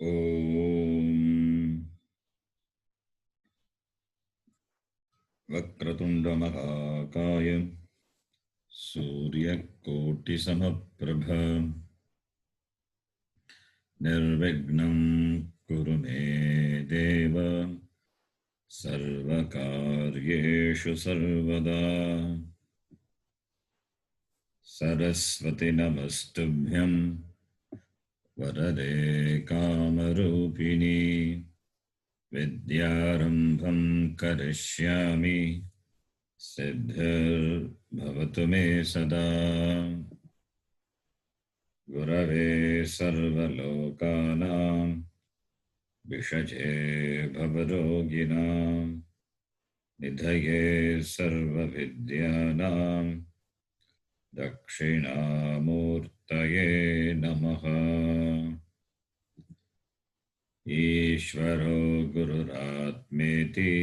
Om Vakratunda Mahakaya Surya Koti Samaprabha Nirvignam Kurume Deva Sarvakaryeshu Sarvada Saraswati Namastubhyam Varade Kamarupini Vidyarambham Karishyami Siddhir Bhavatu Me Sada Gurave Sarvalokanam Vishaje Bhavaroginam Nidhaye Sarvavidyanam Dakshinamurtaye Namaha Ishvaro Gururatmeti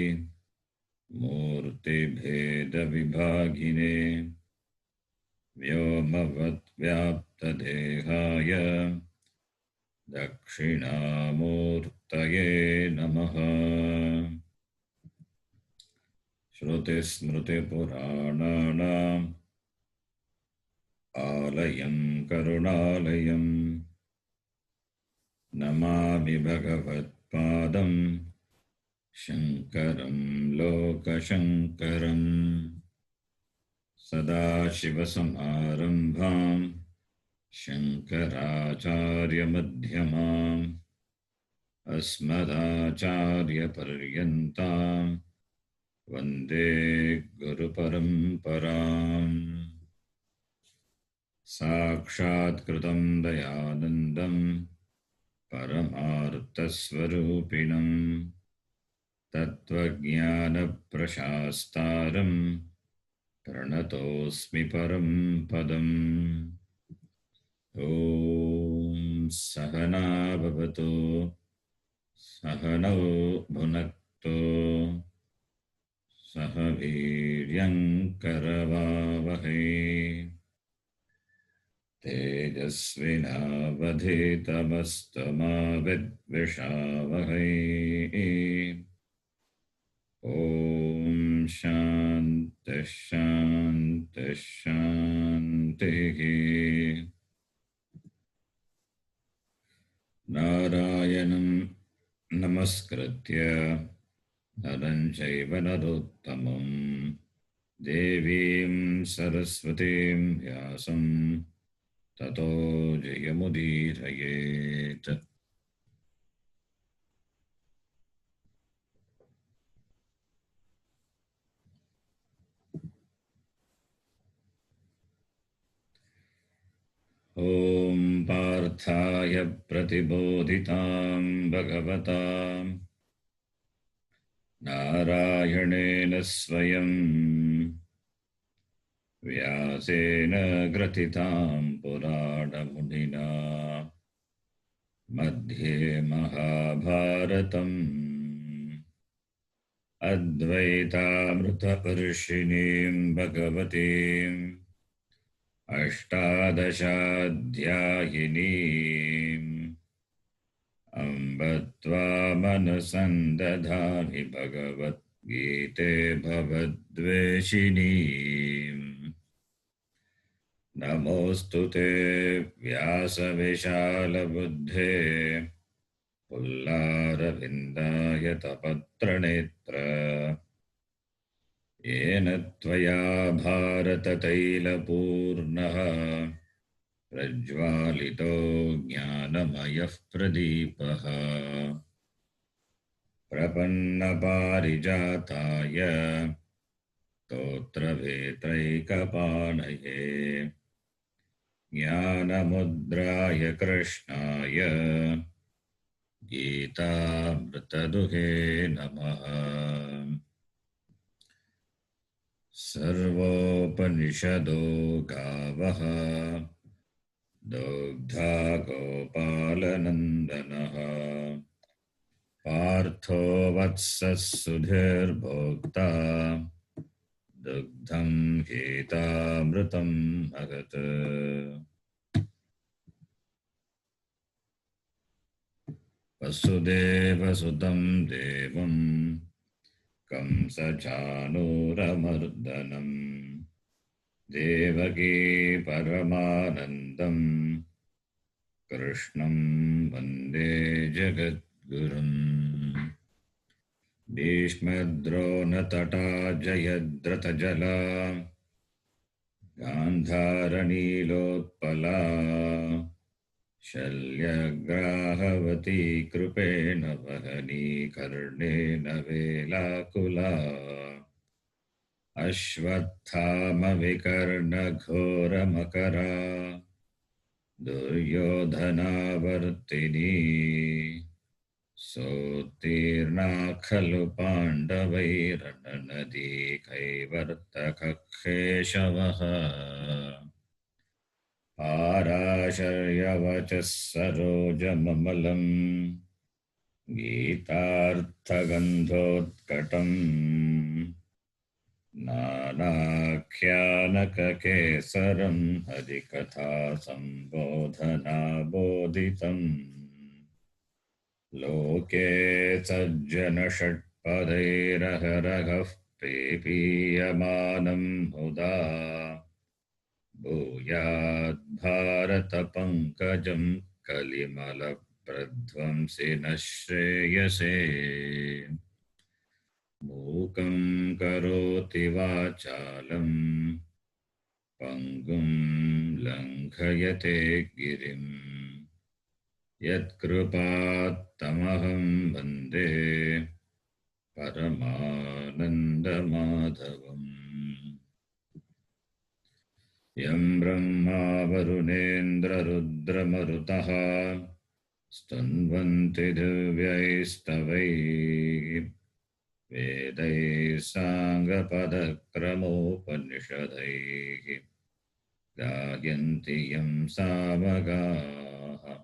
Murti Bheda Vibhagine Vyomavat Vyapta Dehaya Dakshinamurtaye Namaha Shruti Smriti Purananam Alayam Karunalayam Namami Bhagavat Padam Shankaram Lokashankaram Sadashivasamarambham Shankaracharya Madhyamam Asmadacharya Paryantam Vande Guru Paramparam Sakshat Kritam Dayanandam Paramarthasvarupinam Tattvajnana Prashastaram Pranatosmi Param Padam Om Sahana Bhavato Sahanau Bhunakto Sahaviryam Karavavahe Tejasvinavadhitamastama Vidvishavahe Om Shanti Shanti Shanti Narayanam Namaskritya Naram Chaiva Narottamam Devim Saraswatim Vyasam Tato Jayamudirayet. Om Parthaya Pratibodhitam Bhagavatam Narayanena Swayam Vyasena Gratitam Purana Munina Madhye Mahabharatam Advaita Varshinim Bhagavatim Ashtadashaadhyayinim Ambatva Manasandadhami Bhagavad Gite Bhavadveshinim Namostute Vyasa Vishala Buddhe Pullara Tapatranitra Yena Tvaya Bharata Taila Purnaha Prajvalito Jnanamayah Pradipaha Prapanna Parijataya Totra Vetraikapanaye Jnanamudraya Krishnaya Gita Mrtaduhe Namaha Sarvopanishado Gavaha Dogdha Gopalanandanaha Partho Vatsas Sudhir Bhokta Dugdham Hitamritam Bhagat. Vasudevasutam Devam Kamsachanuramardanam Devaki Paramanandam Krishnam Vande Jagadgurum Bhishmadronatata Jayadratajala Gandharanilotpala Shalyagrahavati Krupena Vahani Karnena Velakula Ashwathama Vikarna Ghora Makara Duryodhana Vartini Sotirna Khalu Pandavairanadi Kaivartaka Keshavaha Parasharyavachas Sarojamamalam Gitarthagandhotkatam Nanakyanakakesaram Harikatha Sambodhana Bodhitam Loke Sajjana Shatpadairaharaghah Pepiyamanam Huda Bhuyad Bharata Pankajam Kalimala Pradvamsina Shreyase Mukam Karoti Vachalam Pangum Langhayate Girim Yat Krupat Tamaham Vande Paramananda Madhavam Yam Brahma Varunendra Rudra Marutaha Stanvanti Divyaistavai Vedai Sangha Padakramopanishadai Gagyanti Yam Samagaha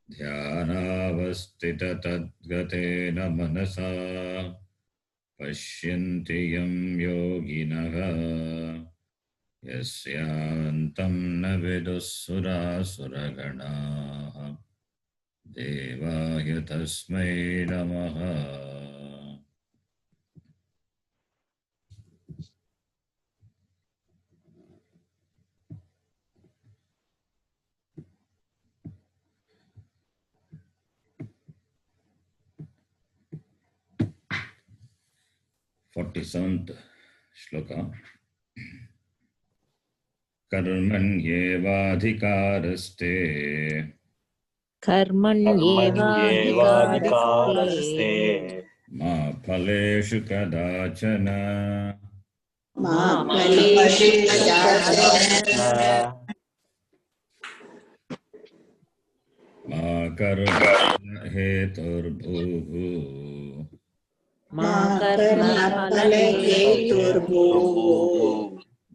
Dhyanavastita Tadgatena Manasa Pashyanti Yam Yoginaha Yasyantam Navidusura Suraganaha Devaya Tasmai Namaha. Forty-seventh Shloka. Karmanyevadhikaraste कर्मण्येवाधिकारस्ते ma phaleshu kadachana मा फलेषु कदाचन ma karma heturbhuvu मा कर्मफलहेतुर्भूः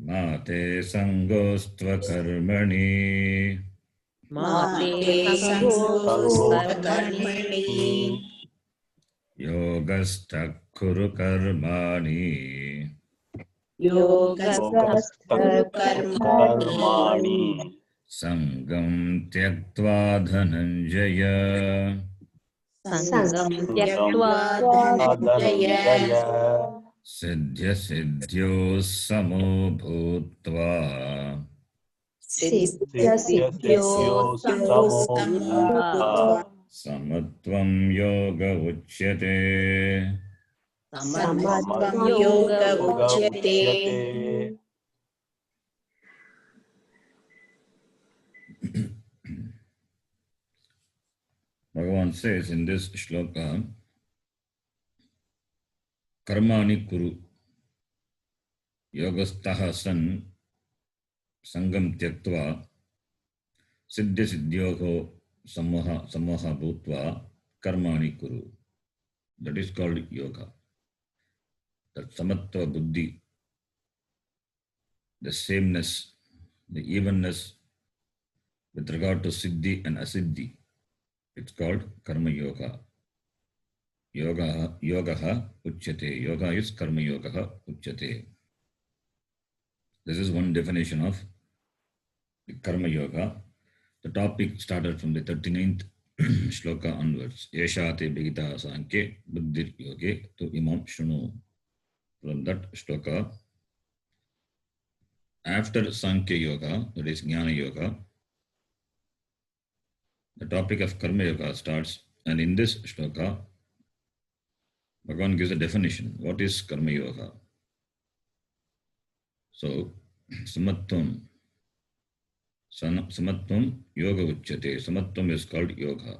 ma te sangostva karmani मा ते सङ्गोऽस्तु कर्मणि yogastha kuru karmani योगस्थः कर्माणि sangam tyaktva dhananjaya सङ्गं त्यक्त्वा Dhananjay siddhya siddhyo samo bhutva सिद्ध्यसिद्ध्यो समो samatvam yoga uchyate. समत्वं योग उच्यते Bhagavan says in this shloka, karmani kuru, yogastaha san, sangam tyaktva, siddhya siddhyoho samoha bhutva, karmani kuru. That is called yoga. That samatva buddhi, the sameness, the evenness with regard to siddhi and asiddhi. It's called karma yoga. Yogaha uchyate. Yoga is karma yogaha uchyate. This is one definition of the karma yoga. The topic started from the 39th Shloka onwards. Yeshate Bhagita Sankhye Buddhir Yoge to Imam Shunu. From that Shloka, after Sankhya Yoga, that is Jnana Yoga, the topic of Karma Yoga starts. And in this Shloka, Bhagavan gives a definition. What is Karma Yoga? So, Samatvam. Samatvam Yoga Uchyate. Samatvam is called Yoga.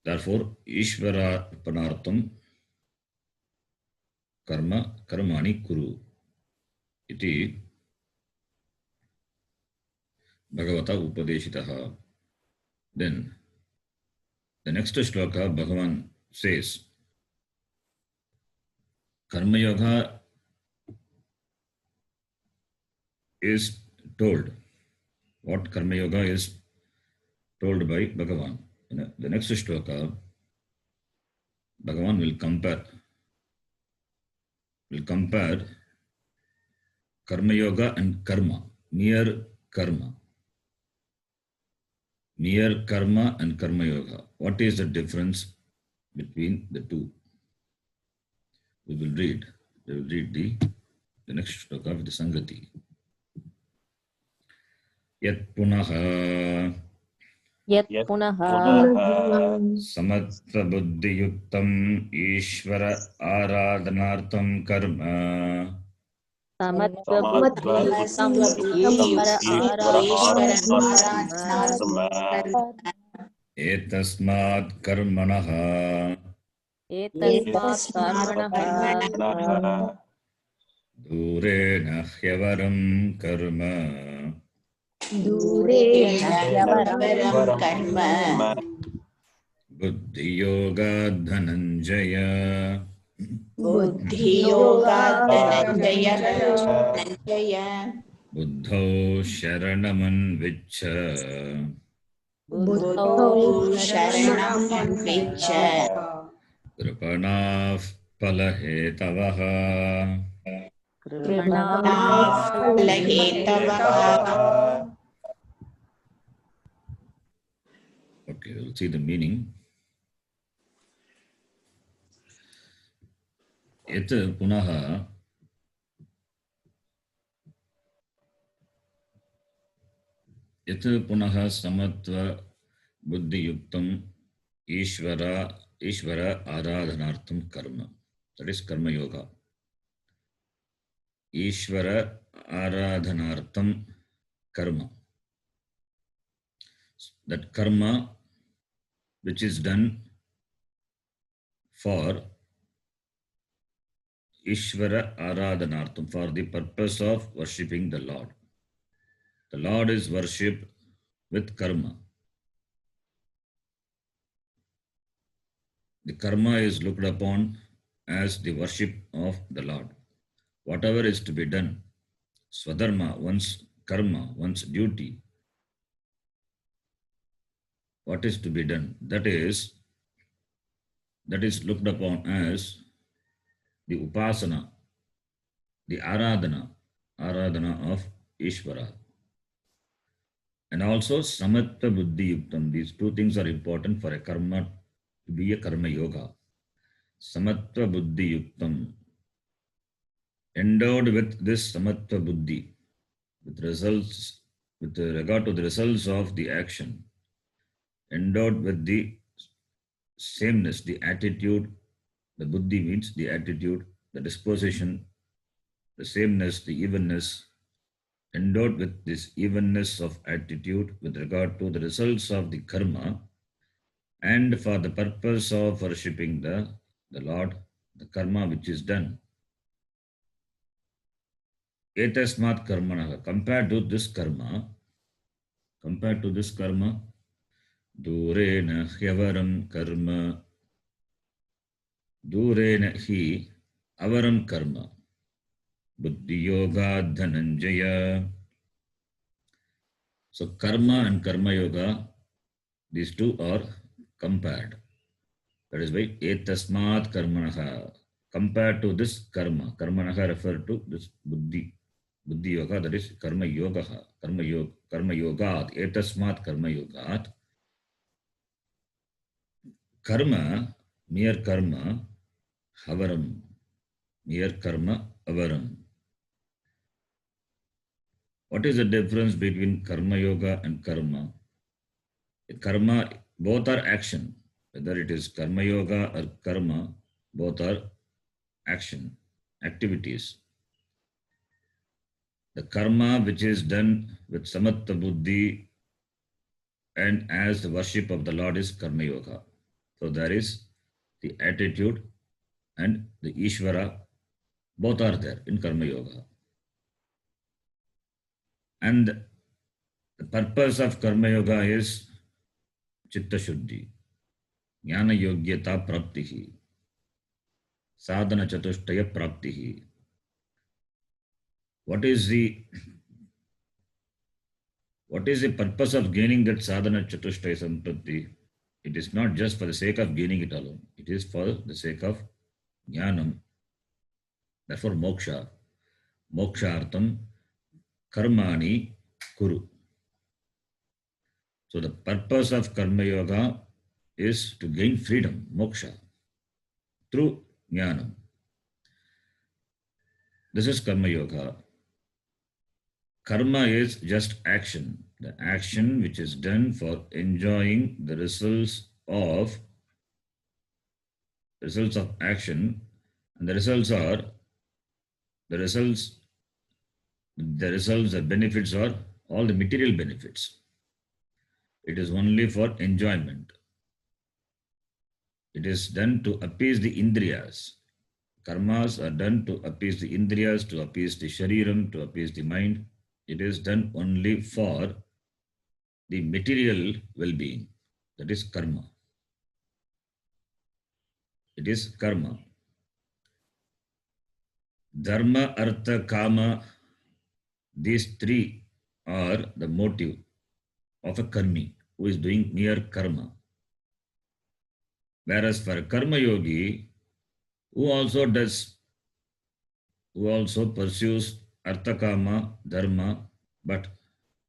Therefore, Ishvara Panartham Karma Karmani Kuru. Iti Bhagavata Upadeshitaha. Then, the next shloka, Bhagavan says, Karma Yoga is told. What Karma Yoga is told by Bhagavan. In the next shloka, Bhagavan will compare Karma Yoga and Karma, mere Karma. Mere Karma and Karma Yoga. What is the difference between the two? We will read the next shloka with the Sangati. Yat punaha Yat punaha Samatva buddhi yuktam Ishvara aradhanartham karma samatva buddhi yuktam Ishvara aradhanartham etasmat karmanaha etasmat karmanaha durena hyevaram karma durena hyevaram karma buddhi yoga dhananjaya buddhi yoga dhananjaya buddhau sharanaman vichcha buddho sharanam viccha kripanah palahetavah. kripanah palahetavah. Okay, we'll see the meaning. Yat punaha samatva buddhi yuktam Ishvara aradhanartham karma. That is Karma Yoga. Ishvara aradhanartham karma. That karma which is done for Ishvara aradhanartham, for the purpose of worshipping the Lord. The Lord is worshipped with karma. The karma is looked upon as the worship of the Lord. Whatever is to be done, swadharma, one's karma, one's duty, what is to be done, that is looked upon as the upasana, the aradhana of Ishvara. And also samatva buddhi yuktam. These two things are important for a karma to be a karma yoga. Samatva buddhi yuktam. Endowed with this samatva buddhi, with regard to the results of the action, endowed with the sameness, the attitude. The buddhi means the attitude, the disposition, the sameness, the evenness, endowed with this evenness of attitude with regard to the results of the karma, and for the purpose of worshipping the Lord, the karma which is done. Etasmat karmanaha. Compared to this karma, durena hyevaram karma, durena hi avaram karma, buddhi yoga dhananjaya. So karma and karma yoga, these two are compared. That is why etasmat karmanaha. Compared to this karma, karmanaha referred to this buddhi yoga, that is karma yoga, karma yogat, etasmat karma yogat, karma, mere karma, havaram, mere karma, avaram. What is the difference between karma yoga and karma? Karma, both are action. Whether it is karma yoga or karma, both are action, activities. The karma which is done with samatta buddhi and as the worship of the Lord is karma yoga. So there is the attitude and the Ishvara, both are there in karma yoga. And the purpose of karma yoga is chitta shuddhi, jnana yogyata praptihi, sadhana chatushtaya praptihi. What is the purpose of gaining that sadhana chatushtaya sampatti? It is not just for the sake of gaining it alone. It is for the sake of jnanam. Therefore, moksha. Mokshartam karmani kuru. So the purpose of karma yoga is to gain freedom, moksha, through jnanam. This is karma yoga. Karma is just action, the action which is done for enjoying the results of action, and the results, the benefits are all the material benefits. It is only for enjoyment. It is done to appease the indriyas. Karmas are done to appease the indriyas, to appease the shariram, to appease the mind. It is done only for the material well-being. That is karma. It is karma. Dharma, artha, kama, these three are the motive of a karmi who is doing mere karma. Whereas for a karma yogi, who also pursues artha, kama, dharma, but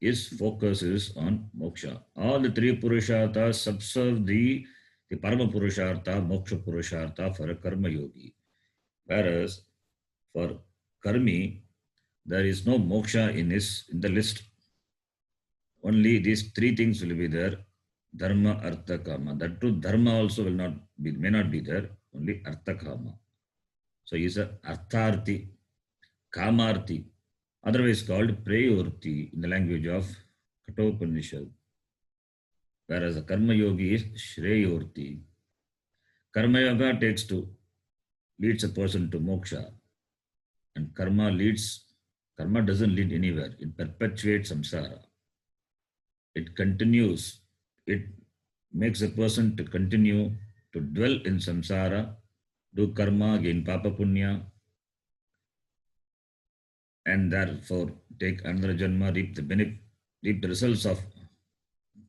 his focus is on moksha. All the three purusharthas subserve the parama purushartha, moksha purushartha for a karma yogi. Whereas for karmi, there is no moksha in the list. Only these three things will be there: dharma, artha, kama. That too, dharma also may not be there. Only artha, kama. So he is a artharthi, kamarthi, otherwise called prayorthi in the language of Kathopanishad. Whereas a karma yogi is shreyorthi. Karma yoga leads a person to moksha, and karma doesn't lead anywhere. It perpetuates samsara. It continues. It makes a person to continue to dwell in samsara, do karma, gain papa punya, and therefore take another janma, reap the results of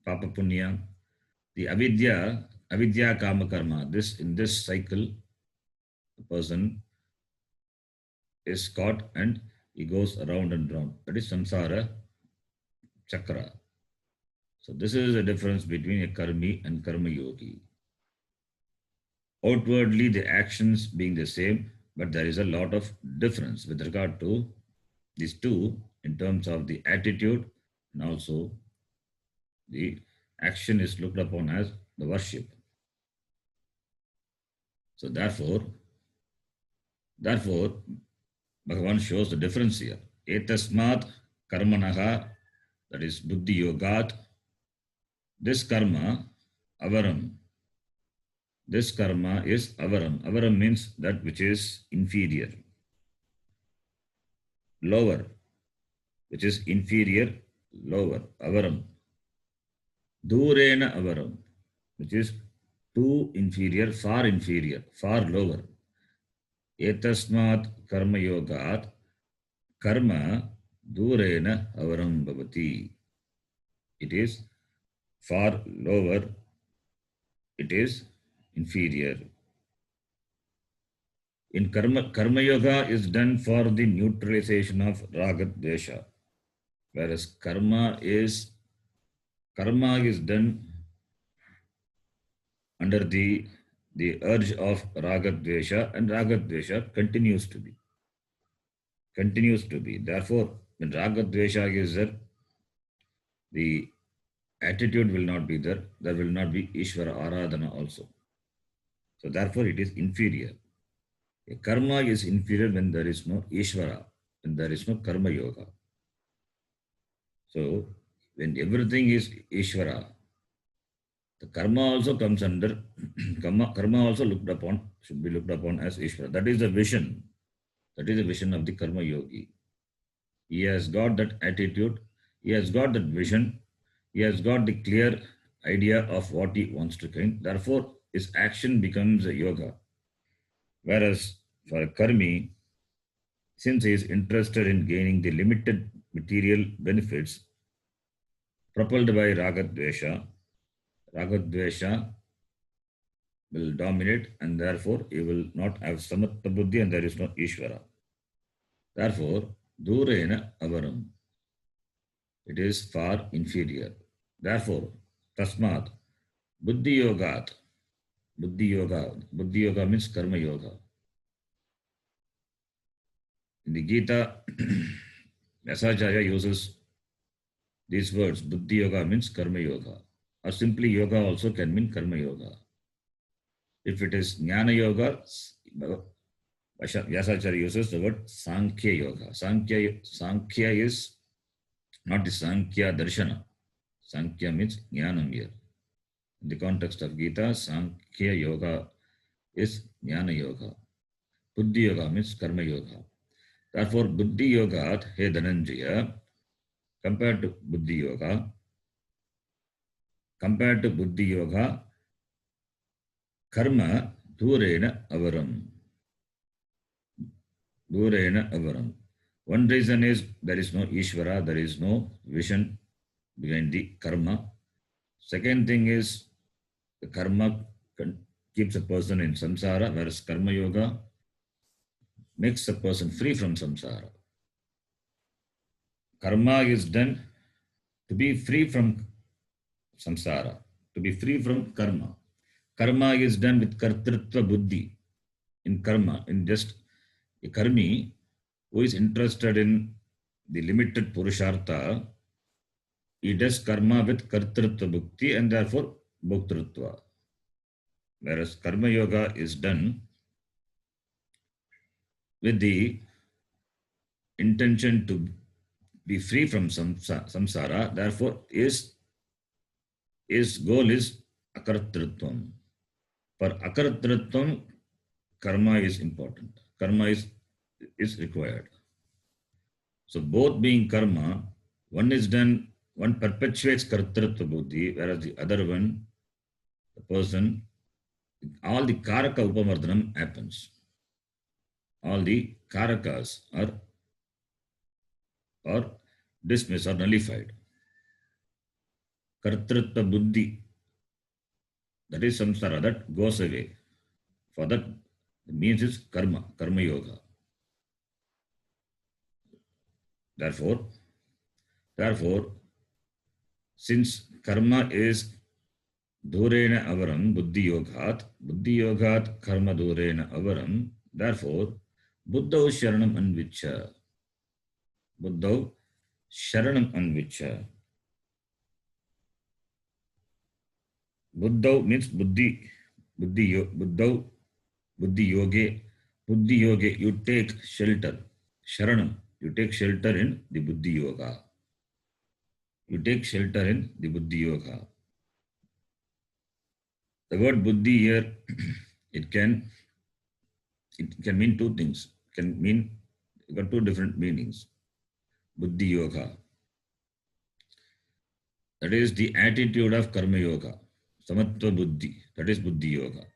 papa punya. The avidya kama karma. In this cycle, the person is caught and he goes around and round. That is samsara chakra. So this is the difference between a karmi and karma yogi. Outwardly, the actions being the same, but there is a lot of difference with regard to these two in terms of the attitude, and also the action is looked upon as the worship. So therefore, Bhagavan shows the difference here. Etasmat karmanaha, that is buddhi yogat. This karma, avaram. This karma is avaram. Avaram means that which is inferior. Lower, which is inferior, lower. Avaram. Durena avaram, which is too inferior, far lower. Etasmat karma yogat, karma durena avaram bhavati. It is far lower, it is inferior. In karma yoga is done for the neutralization of raga desha, whereas karma is done under the urge of raga dvesha, and raga dvesha continues to be. Therefore, when raga dvesha is there, the attitude will not be there. There will not be Ishvara Aradhana also. So therefore, it is inferior. A karma is inferior when there is no Ishvara, when there is no karma yoga. So when everything is Ishvara, the karma also comes under karma also should be looked upon as Ishvara. That is the vision. That is the vision of the karma yogi. He has got that attitude, he has got that vision, he has got the clear idea of what he wants to gain. Therefore, his action becomes a yoga. Whereas for a karmi, since he is interested in gaining the limited material benefits propelled by ragadvesha will dominate, and therefore he will not have samatta buddhi and there is no Ishvara. Therefore, durena avaram. It is far inferior. Therefore, tasmat buddhi yogat. Buddhi yoga means karma yoga. In the Gita, Vyasacharya uses these words. Buddhi yoga means karma yoga. Or simply yoga also can mean karma yoga. If it is jnana yoga, Vyasacharya uses the word Sankhya yoga. Sankhya is not the Sankhya darshana. Sankhya means jnanam here. In the context of Gita, Sankhya yoga is jnana yoga. Buddhi yoga means karma yoga. Therefore, Buddhi yoga, he Dhananjaya, compared to Buddhi yoga, karma durena avaram. Durena avaram. One reason is there is no Ishvara, there is no vision behind the karma. Second thing is the karma keeps a person in samsara, whereas karma yoga makes a person free from samsara. Karma is done to be free from samsara, to be free from karma. Karma is done with kartritva buddhi. In karma, in just a karmi who is interested in the limited purushartha, he does karma with kartritva bhukti and therefore bhoktritva. Whereas karma yoga is done with the intention to be free from samsara, therefore his goal is akartritvam. For akartritvam, karma is important. Karma is required. So both being karma, one is done, one perpetuates kartritva buddhi, whereas the other one, the person, all the karaka upamardhanam happens. All the karakas are dismissed or nullified. Kartritva buddhi, that is samsara, that goes away. For that, the means is karma yoga. Therefore, since karma is durena avaram buddhi yogat karma durena avaram, therefore, buddhau sharanam anvicha. Buddhau sharanam anvicha. Buddhau means buddhi yoge, you take shelter. Sharanam, you take shelter in the buddhi yoga. You take shelter in the buddhi yoga. The word buddhi here, it can mean two things. It can mean, you got two different meanings. Buddhi yoga, that is the attitude of karma yoga. Samatva buddhi, that is buddhi yoga.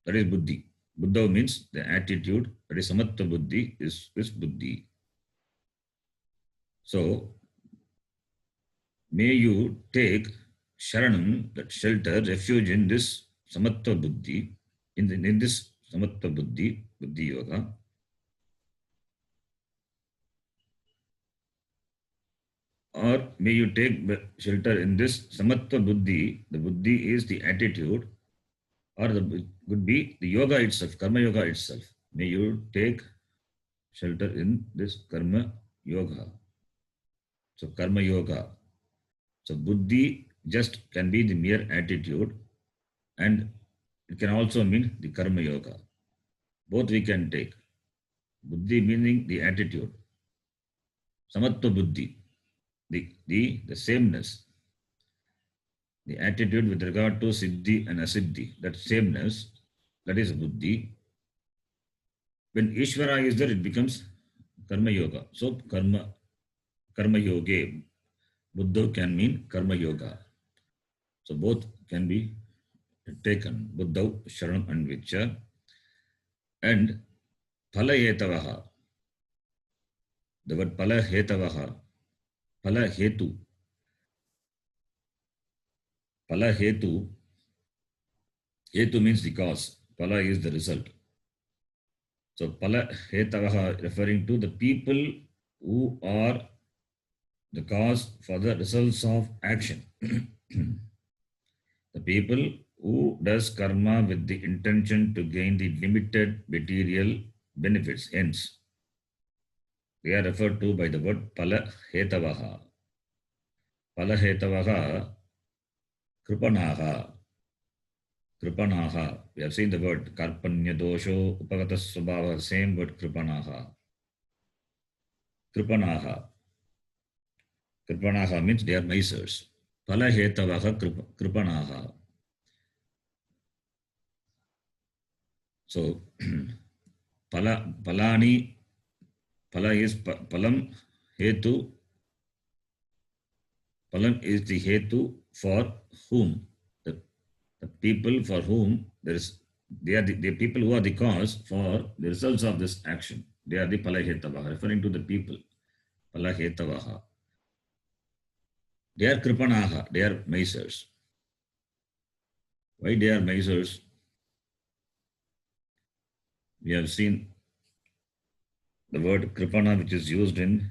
That is buddhi. Buddha means the attitude, that is samatva buddhi, is buddhi. So, may you take sharanam, that shelter, refuge in this samatva buddhi, in this samatva buddhi yoga. Or may you take shelter in this samatva buddhi. The buddhi is the attitude or it could be the yoga itself, karma yoga itself. May you take shelter in this karma yoga. So karma yoga. So buddhi just can be the mere attitude, and it can also mean the karma yoga. Both we can take. Buddhi meaning the attitude. Samatva buddhi, the sameness. The attitude with regard to siddhi and asiddhi, that sameness, that is buddhi. When Ishvara is there, it becomes karma yoga. So karma yoge, Buddha can mean karma yoga. So both can be taken. Buddha, Sharanam and Vicha. And phala hetavaha. The word phala hetavaha. Phala hetu. Phala hetu. Hetu means the cause. Phala is the result. So phala hetavaha referring to the people who are the cause for the results of action. The people who does karma with the intention to gain the limited material benefits, hence they are referred to by the word pala hetavaha. Pala hetavaha kripanaha. Kripanaha. We have seen the word karpanya dosho upagata swabhava, same word kripanaha. Kripanaha. Kripanaha means they are misers. Pala hetavaha kripanaha. So palani, pala is palam hetu. Palam is the hetu for whom the people for whom they are the people who are the cause for the results of this action. They are the palahetavaha, referring to the people. Palahetavaha. They are kripanaha, they are misers. Why they are misers? We have seen the word kripana, which is used in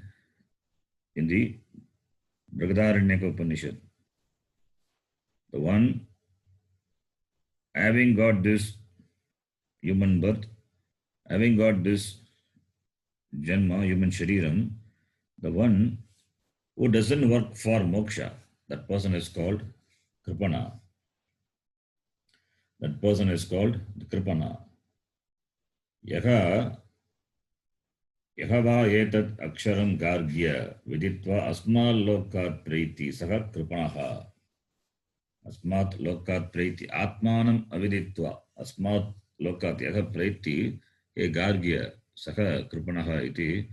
the Bhagavad Upanishad. The one having got this human birth, having got this janma, human shariram, the one who doesn't work for moksha, that person is called kripana. That person is called the kripana. Yaha va etat aksharam gargya viditva asmal lokat preeti saha kripanaha. Asmat lokat preeti atmanam aviditva asmat lokat yaha preeti e gargya saha kripanaha iti.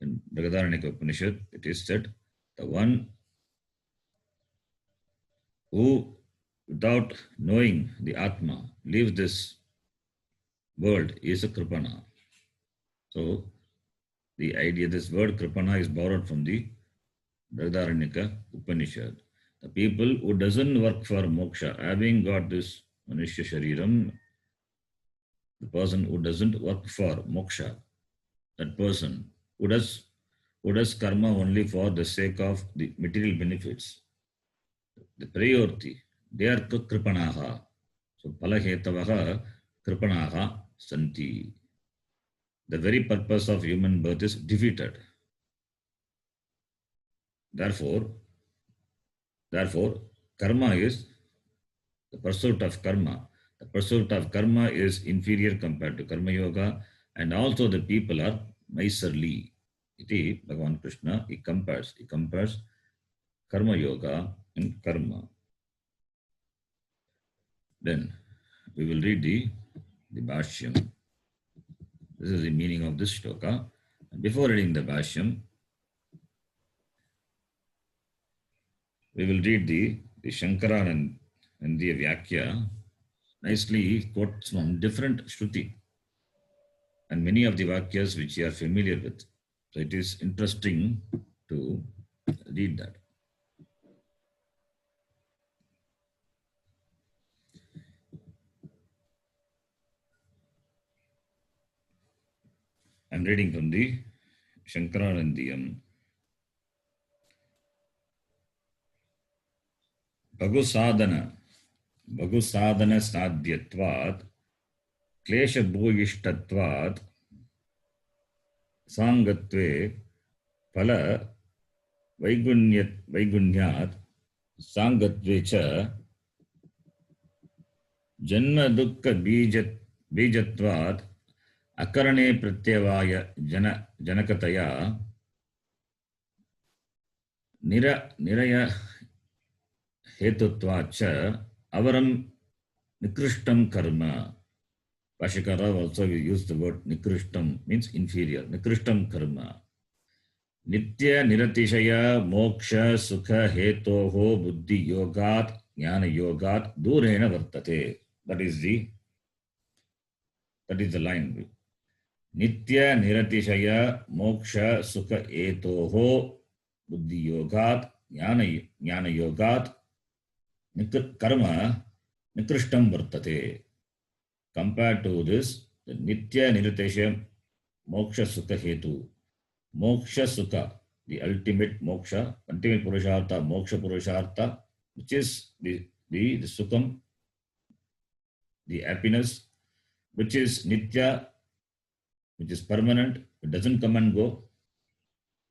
In Bhagavad Upanishad, it is said, the one who, without knowing the Atma, leaves this world is a Kripana. So, the idea, this word Kripana is borrowed from the Bhagavad Upanishad. The people who doesn't work for moksha, having got this Manusya Shariram, the person who doesn't work for moksha, that person who does karma only for the sake of the material benefits, the priority, they are kripanaha. So palahetavaha kripanaha santi. The very purpose of human birth is defeated. Therefore, karma is the pursuit of karma. The pursuit of karma is inferior compared to karma yoga, and also the people are miserly. Iti Bhagavan Krishna, he compares karma yoga and karma. Then we will read the Bhashyam. This is the meaning of this shloka. Before reading the Bhashyam, we will read the Shankara and the Vyakya. Nicely quotes from different Shruti and many of the Vakyas which you are familiar with. So it is interesting to read that. I am reading from the Shankaranandiyam. Bhagu sadhana. Bahu sadhana sadhyatvat klesha bhuyishtatvat sangatve phala vaigunyat sangatve cha janma dukkha bijatvat akarane pratyavaya janakataya niraya hetutvat cha avaram nikrishtam karma. Bhashikara also used the word nikrishtam, means inferior. Nikrishtam karma. Nitya niratishaya moksha sukha hetoho buddhi yogat jnana yogat durena vartate. That is the line. Nitya niratishaya moksha sukha hetoho buddhi yogat jnana yogat karma nikrishtam vartate. Compared to this, the nitya niratishaya moksha sukha hetu. Moksha sukha, the ultimate moksha, ultimate purushartha, moksha purushartha, which is the sukham, the happiness, which is nitya, which is permanent, it doesn't come and go,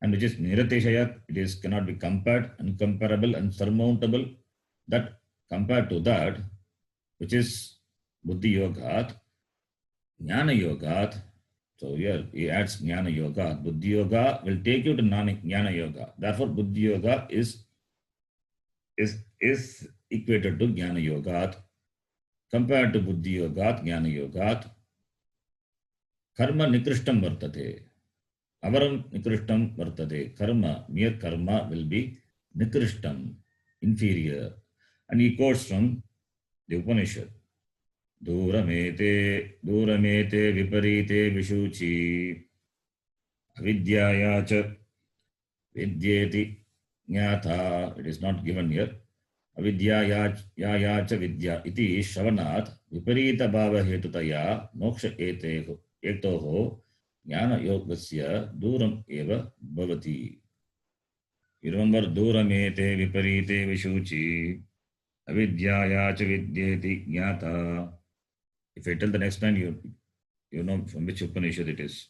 and which is nirateshaya, it is cannot be compared, incomparable, unsurmountable. That compared to that, which is buddhi yogat, jnana yogat. So here he adds jnana yoga. Buddhi yoga will take you to jnana yoga. Therefore, buddhi yoga is equated to jnana yogat. Compared to buddhi yogat, jnana yogat, karma nikrishtam vartate. Avaram nikrishtam vartate. Karma, mere karma will be nikrishtam, inferior. And he quotes from the Upanishad. Duramete viparite vishuchi avidyaya cha vidyeti jnatha. It is not given here. Avidyaya cha vidya iti shravanat viparita bhava hetutaya moksha etoho jnana yogasya duram eva bhavati. You remember duramete viparite vishuchi avidyaya cha vidyeti jnatha. If I tell the next line, you know from which Upanishad it is.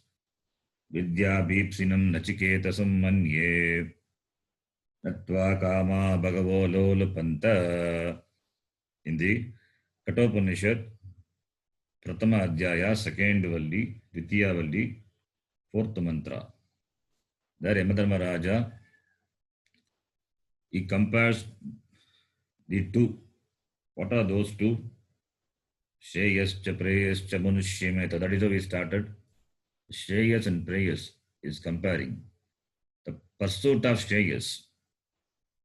Vidya bhipsinam nachiketasam manye natva kama bhagavo lolapanta. In the Kathopanishad, Pratama Adhyaya, second Valli, Ditya Valli, fourth mantra. There Yamadharmaraja, he compares the two. What are those two? Shreyascha preyascha manushyameta. That is how we started. Shreyas and preyas is comparing. The pursuit of Shreyas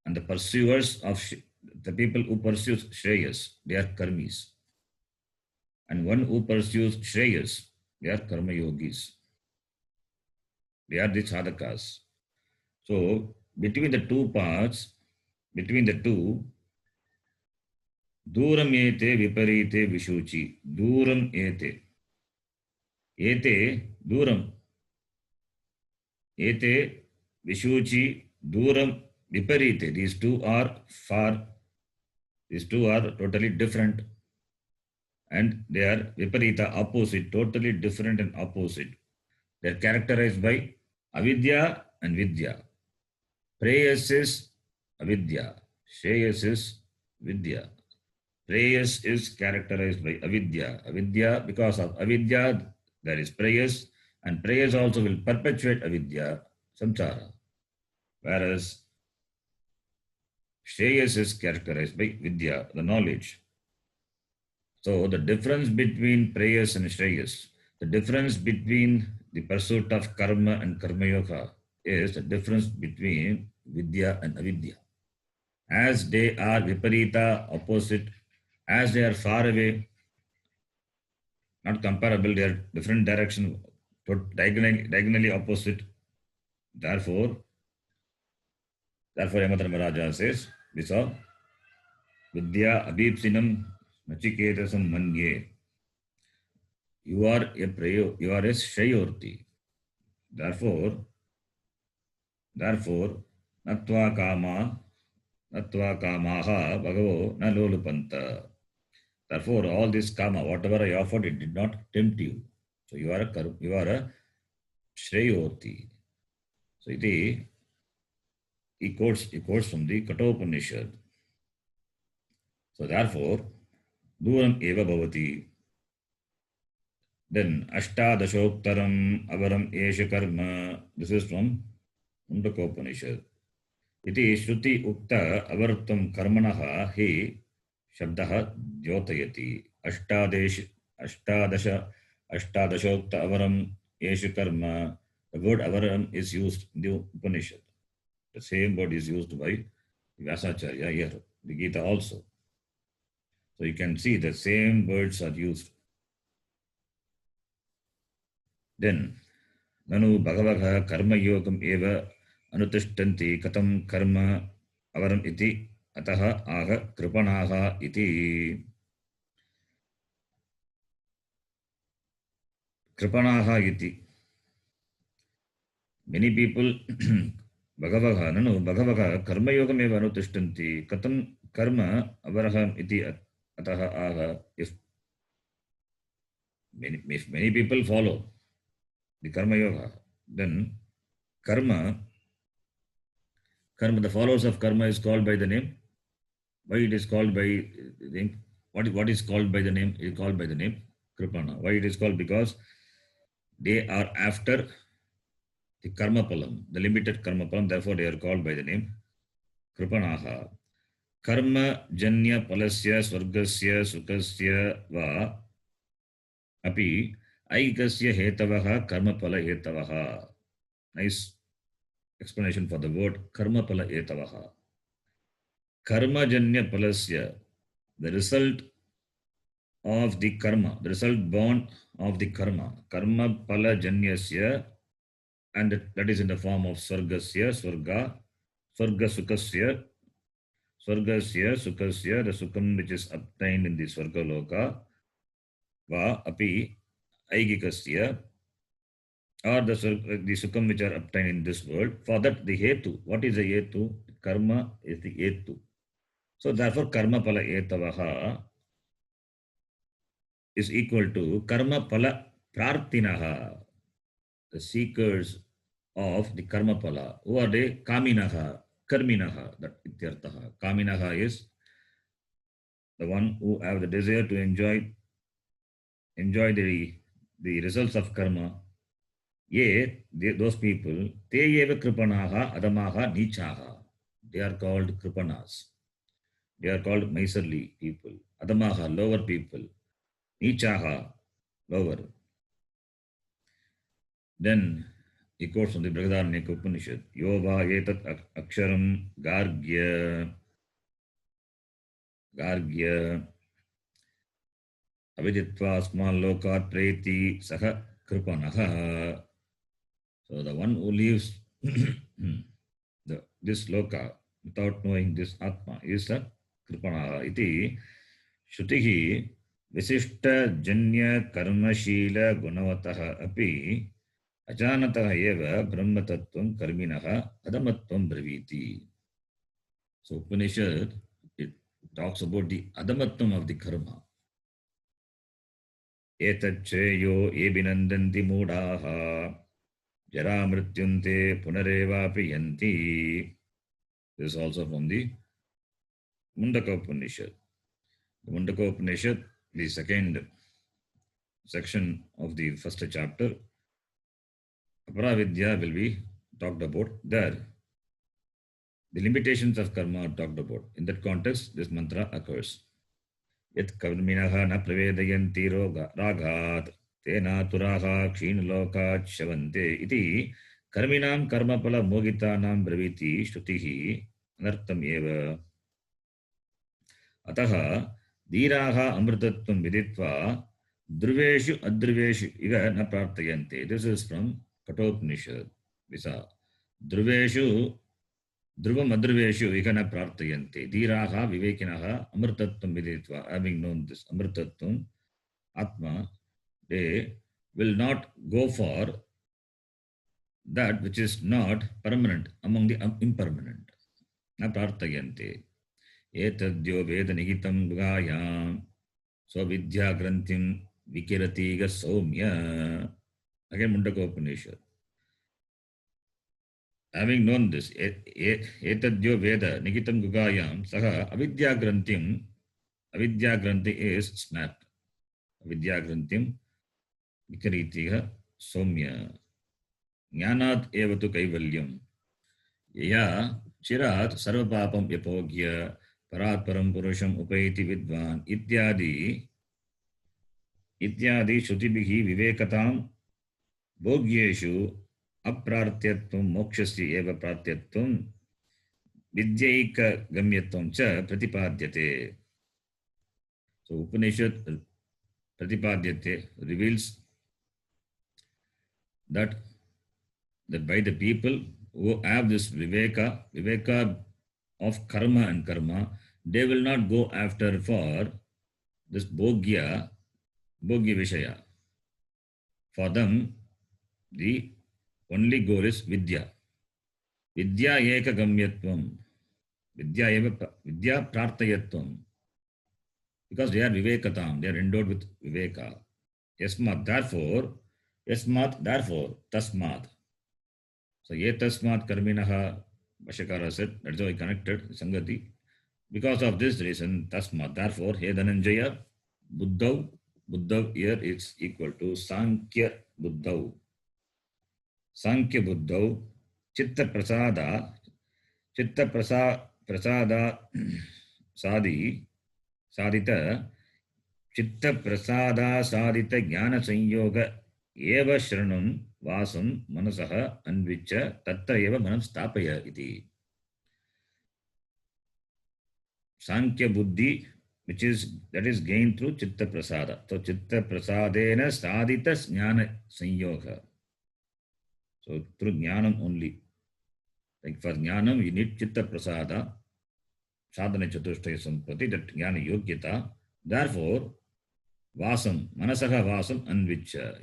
and the pursuers of the people who pursue Shreyas, they are karmis. And one who pursues Shreyas, they are karma yogis. They are the sadhakas. So, between the two parts, between the two, duram ete viparite vishuchi. Duram ete. Ete, duram. Ete, vishuchi, duram, viparite. These two are far. These two are totally different. And they are viparita, opposite, totally different and opposite. They are characterized by avidya and vidya. Preyas is avidya. Shreyas is vidya. Preyas is characterized by avidya. Avidya, because of avidya, there is preyas, and preyas also will perpetuate avidya, samsara. Whereas Shreyas is characterized by vidya, the knowledge. So the difference between prayas and shreyas, the difference between the pursuit of karma and karma yoga is the difference between vidya and avidya. As they are viparita, opposite, as they are far away, not comparable, they are different direction, diagonally opposite. Therefore, Yamadharmaraja says, this are vidya abhipsinam nachiketasam manye. You are a prayo, you are a shayorti. Therefore, natva kamaha bhagavo na lolupanta. Therefore, all this karma, whatever I offered, it did not tempt you. So you are a Shreyoti. So he quotes from the Kathopanishad. So therefore, Duram eva bhavati. Then Ashtadashoktaram avaram esha karma. This is from Mundakopanishad. Iti Shruti Ukta avartam karmanaha hi shabdaha dyotayati. Ashtadasha Ashtadashokta avaram esha karma. The word avaram is used in the Upanishad. The same word is used by Vyasacharya here, the Gita also. So you can see the same words are used. Then, Nanu Bhagavaha Karma Yogam Eva Anutishtanti Katam Karma Avaram Iti Ataha Aha Kripanaha Iti. Kripanaha Iti. Many people Bhagavaha Nanu Bhagavaha Karma Yogam Eva Anutishtanti Katam Karma Avaraham Iti Ataha Aha. If many people follow the Karma Yoga, then karma, the followers of karma is called by the name. Why it is called by the name? What is called by the name? It is called by the name Kripana. Why it is called? Because they are after the karma palam, the limited karma palam. Therefore, they are called by the name Kripanaha. Karma janya palasya swargasya sukasya va api aikasya hetavaha karma pala hetavaha. Nice explanation for the word karma pala etavaha. Karma janya palasya, the result of the karma, the result born of the karma pala janyasya, and that is in the form of swargasya, swarga sukasya, the sukam which is obtained in the swarga loka, va api aigikasya, or the sukam which are obtained in this world. For that, the hetu, what is the hetu? Karma is the hetu. So therefore, karma pala etavaha is equal to karma pala prartinaha, the seekers of the karma pala. Who are they? Kaminaha, karminaha, that ityartaha. Kaminaha is the one who have the desire to enjoy the results of karma. Those people, te eva kripanaha adamaha nichaha. They are called kripanas. They are called miserly people. Adamaha, lower people. Nichaha, lower. Then he quotes from the Bhagavad Upanishad. Yova etat aksharam gargya aviditva small lokat preti saha kripanaha. So the one who leaves this loka without knowing this atma is a kripanaha. Iti Shutihi Visishta Janya Karmashila Gunavataha Api Ajanataha Eva Brahmatattvam Karminaha Adamatvam Braviti. So Upanishad, it talks about the adamatvam of the karma. Etaccheyo ebinandanti mudaha jara mrityunte punareva priyanti. This is also from the Mundaka Upanishad. The Mundaka Upanishad, the second section of the first chapter, Aparavidya will be talked about there. The limitations of karma are talked about. In that context, this mantra occurs. Yat karminaha na pravedayanti raghat tena turaha kshinalokat shavante iti karminam karmapala mogitanam braviti shrutihi anartam eva. Ataha dhiraha amritatvam viditva druveshu adruveshu iva na prartayante. This is from Kathopanishad. Visa. Druveshu Dhruvam adruveshu ikana prartayante. Dhiraha vivekinaha amritatvam viditva. Having known this amritatvam, atma, they will not go for that which is not permanent among the impermanent. Na prartayante. Etadyo veda nihitam gayam. So Vidya Granthim Vikiratiga Somya. Again Mundaka Upanishad. Having known this, etadyo Veda Nikitam Gugayam Saha Avidya Granthim. Avidya Granthi is snapped. Avidya Granthim Vikaritiga Somya. Jnanat evatu kaivalyam. Yaya chirat sarvapapam yapogya parat param purusham upaiti vidvan ityadi shruti vivekatam bhogyeshu aprartyatvam mokshasya eva pratyatvam vidyaika gamyatvam cha pratipadyate. So Upanishad pratipadyate reveals that by the people who have this viveka of karma and karma, they will not go after for this bhogya vishaya. For them, the only goal is vidya. Vidya eka gamyatvam. Vidya prartayatvam. Because they are vivekatam, they are endowed with viveka. Yasmat, therefore, tasmat. So, yetasmat karminaha, Bhashyakara said, that's how I connected Sangati. Because of this reason, tasmat, therefore, he Dhananjaya, Buddhav here is equal to Sankhya Buddhav. Sankhya Buddhav, Chitta Prasada Sadita, Chitta Prasada Sadita Jnana Sanyoga Eva Shranam Vasam Manasaha Anvicha Tatta Eva Manam Stapaya iti. Sankhya Buddhi, that is gained through Chitta Prasada. So Chitta Prasadena Sadita Jnana Sanyoga. So through Jnanam only. Like for Jnanam, you need Chitta Prasada, Sadhana Chatushtaya Sampati, that Jnana Yogyata. Therefore, Vasam, Manasaha Vasam, Anvicha.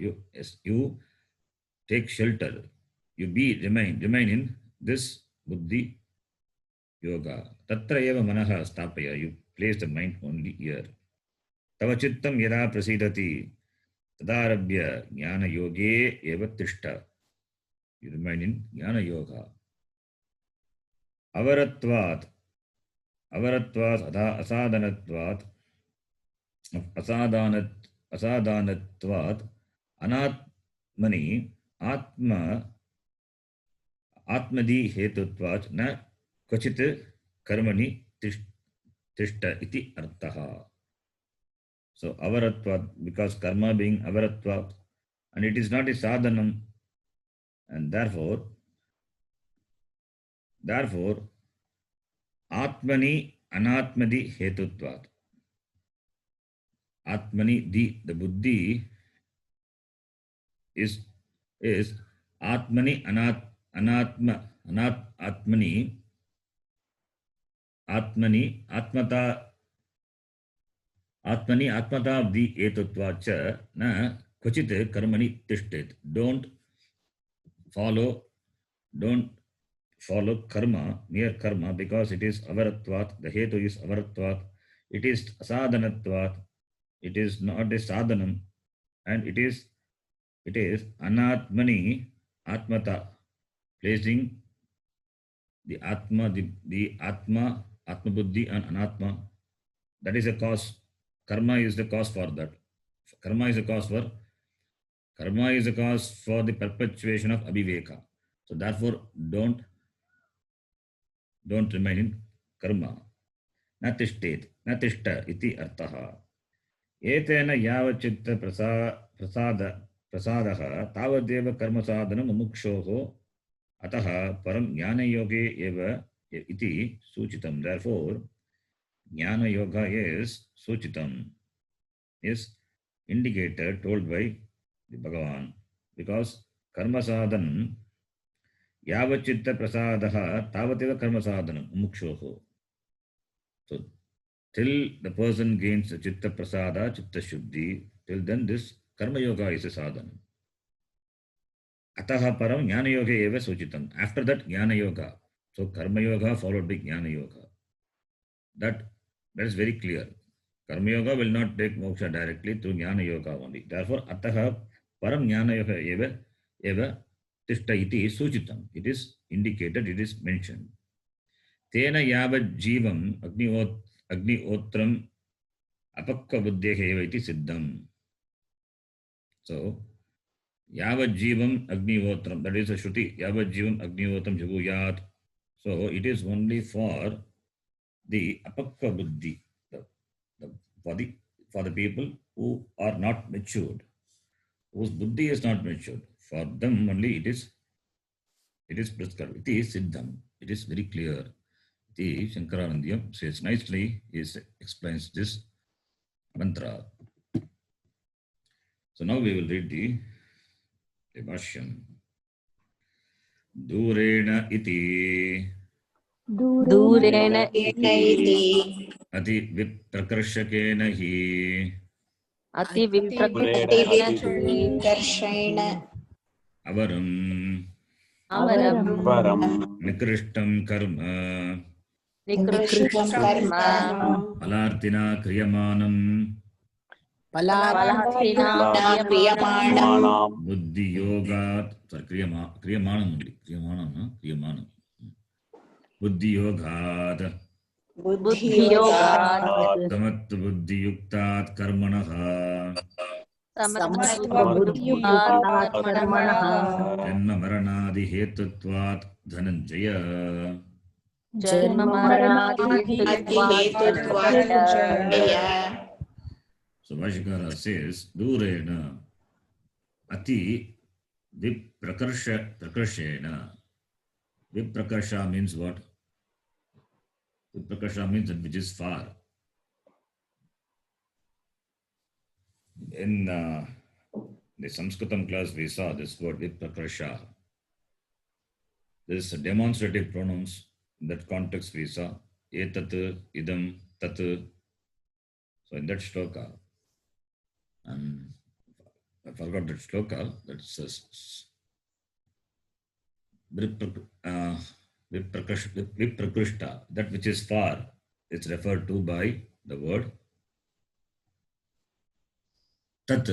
You take shelter. You remain in this Buddhi Yoga. Tatra eva manaha stapaya. You place the mind only here. Tava chittam yada prasidati tadarabhya jnana yoge eva tishta. You remain in jnana yoga. Avaratvat asadanatvat asadanatvat anatmani atmadi hetutvat na kvachit karmani tishta iti arthaha. So avaratvat, because karma being avaratvat, and it is not a sadhanam, and therefore atmani anatmadi hetutvat. Atmani, the buddhi is atmani atmata abdi etutvacha na kvachit karmani tishtet. Don't follow karma, mere karma, because it is avaratvat. The hetu is avaratvat. It is asadhanatvat. It is not a sadhanam, and it is anatmani atmata, placing the atma, the atma buddhi and anatma. That is a cause. Karma is the cause for that. Karma is a cause for the perpetuation of abhiveka. So therefore, don't remain in karma. Natishta iti artaha. Etena yavachitta prasadaha tavadeva karma sadhanam mumukshoho ataha param jnana yoge eva iti suchitam. Therefore, jnana yoga is suchitam, is indicated, told by the Bhagavan, because karma sadhanam yavachitta prasadaha tavateva karma sadhanam mumukshoho. So till the person gains the chitta prasada, chitta shuddhi, till then this karma yoga is a sadhana. Ataha param jnana yoga eva suchitam. After that, jnana yoga. So karma yoga followed by jnana yoga. That is very clear. Karma yoga will not take moksha directly through jnana yoga only. Therefore, ataha param jnana yoga eva tishta iti suchitam. It is indicated, it is mentioned. Tena yavat jivam agniotram apakka buddheha eva iti siddham. So, yavat jivam agnihotram, that is a shruti. Yavat jivam agnihotram jaguyat. So, it is only for the apakka buddhi, for the people who are not matured, whose buddhi is not matured. For them only it is prescribed. It is siddham. It is very clear. The Shankaranandiyam says nicely, he explains this mantra. So now we will read the Bhashyam. Durena iti दूरेण इति ati viprakarshakena hi अतिविप्रकृतेन कर्षेण avaram अवरं nikrishtam karma निकृष्टं कर्म palartina kriyamanam फलार्थिना क्रियमाणं buddhi yogat. Sorry, kriyamanam only. Kriyamanam. Buddhi yogat बुद्धियोगात् tamat buddhi yuktat karmanaha समत्वबुद्धियुक्तात् कर्मणः janma maranadi hetutvat dhananjaya. जन्ममरणादिहेतुत्वात् हेतुत्वात् So Vashikara says, Durena ati viprakarshena. Viprakarsha means what? Viprakarsha means that which is far. In the Sanskritam class, we saw this word viprakarsha. This is demonstrative pronouns. In that context, we saw etat, idam, tat. So in that shloka, and I forgot that shloka, that's viprakrishta, that which is far, is referred to by the word tat.